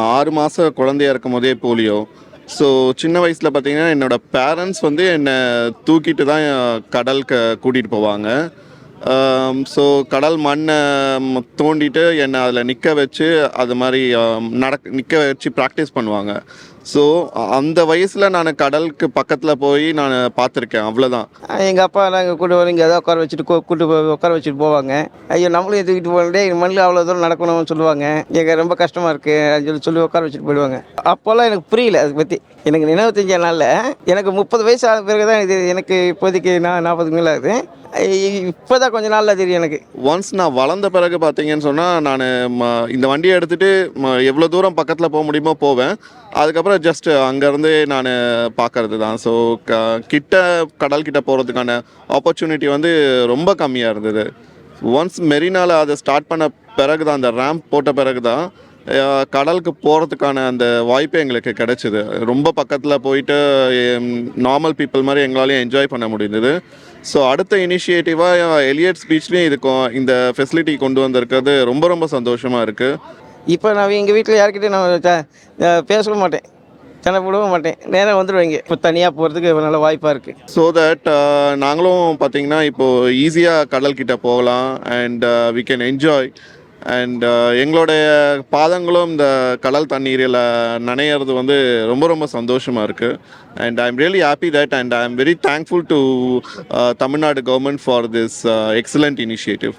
6 மாத குழந்தையா இருக்கும்போதே போலியோ. ஸோ சின்ன வயசில் பார்த்தீங்கன்னா என்னோடய பேரண்ட்ஸ் வந்து என்னை தூக்கிட்டு தான் கடலுக்கு கூட்டிகிட்டு போவாங்க. ஸோ கடல் மண்ணை தோண்டிட்டு என்னை அதில் நிற்க வச்சு அது மாதிரி நிற்க வச்சு ப்ராக்டிஸ் பண்ணுவாங்க. ஸோ அந்த வயசில் நான் கடலுக்கு பக்கத்தில் போய் நான் பார்த்துருக்கேன், அவ்வளோதான். எங்கள் அப்பா நாங்கள் கூட்டு வர இங்கே ஏதாவது உட்கார வச்சுட்டு உட்கார வச்சுட்டு போவாங்க. ஐயோ நம்மளும் தூக்கிட்டு போகலே மண்ணில் அவ்வளோ தூரம் நடக்கணும்னு சொல்லுவாங்க. எங்கள் ரொம்ப கஷ்டமாக இருக்குது அப்படின்னு சொல்லி உட்கார வச்சுட்டு போயிடுவாங்க. அப்போல்லாம் எனக்கு புரியல அதை பற்றி. எனக்கு நினைவு தெரிஞ்ச நாளில் எனக்கு 30 வயசு ஆன பிறகு தான் இது எனக்கு இப்போதைக்கு 40க்கு மேலே ஆகுது. இப்போ தான் கொஞ்ச நாளில் தெரியும் எனக்கு. ஒன்ஸ் நான் வளர்ந்த பிறகு பார்த்தீங்கன்னு சொன்னால் நான் இந்த வண்டியை எடுத்துகிட்டு எவ்வளோ தூரம் பக்கத்தில் போக முடியுமோ போவேன். அதுக்கப்புறம் ஜஸ்ட் அங்கேருந்து நான் பார்க்கறது தான். ஸோ கடல்கிட்ட போகிறதுக்கான ஆப்பர்ச்சுனிட்டி வந்து ரொம்ப கம்மியாக இருந்தது. ஒன்ஸ் மெரினாவில் அதை ஸ்டார்ட் பண்ண பிறகு தான், அந்த ரேம்ப் போட்ட பிறகு தான் கடலுக்கு போகிறதுக்கான அந்த வாய்ப்பே எங்களுக்கு கிடச்சிது. ரொம்ப பக்கத்தில் போயிட்டு நார்மல் பீப்புள் மாதிரி எங்களாலேயும் என்ஜாய் பண்ண முடிந்தது. ஸோ அடுத்த இனிஷியேட்டிவாக எலியட்ஸ் பீச்லேயும் இருக்கும் இந்த ஃபெசிலிட்டி கொண்டு வந்திருக்கிறது ரொம்ப ரொம்ப சந்தோஷமாக இருக்குது. இப்போ நான் எங்கள் வீட்டில் யார்கிட்டையும் நான் பேசவும் மாட்டேன், சண்டை போடவும் மாட்டேன், நேராக வந்துடுவாங்க. இப்போ தனியாக போகிறதுக்கு நல்ல வாய்ப்பாக இருக்குது. ஸோ தட் நாங்களும் பார்த்திங்கன்னா இப்போது ஈஸியாக கடல்கிட்ட போகலாம் and we can enjoy. And எங்களுடைய பாதங்களும் இந்த கடல் தண்ணீரில் நனையிறது வந்து ரொம்ப ரொம்ப சந்தோஷமாக இருக்குது. And I am really happy that and I am very thankful to Tamil Nadu government for this excellent initiative.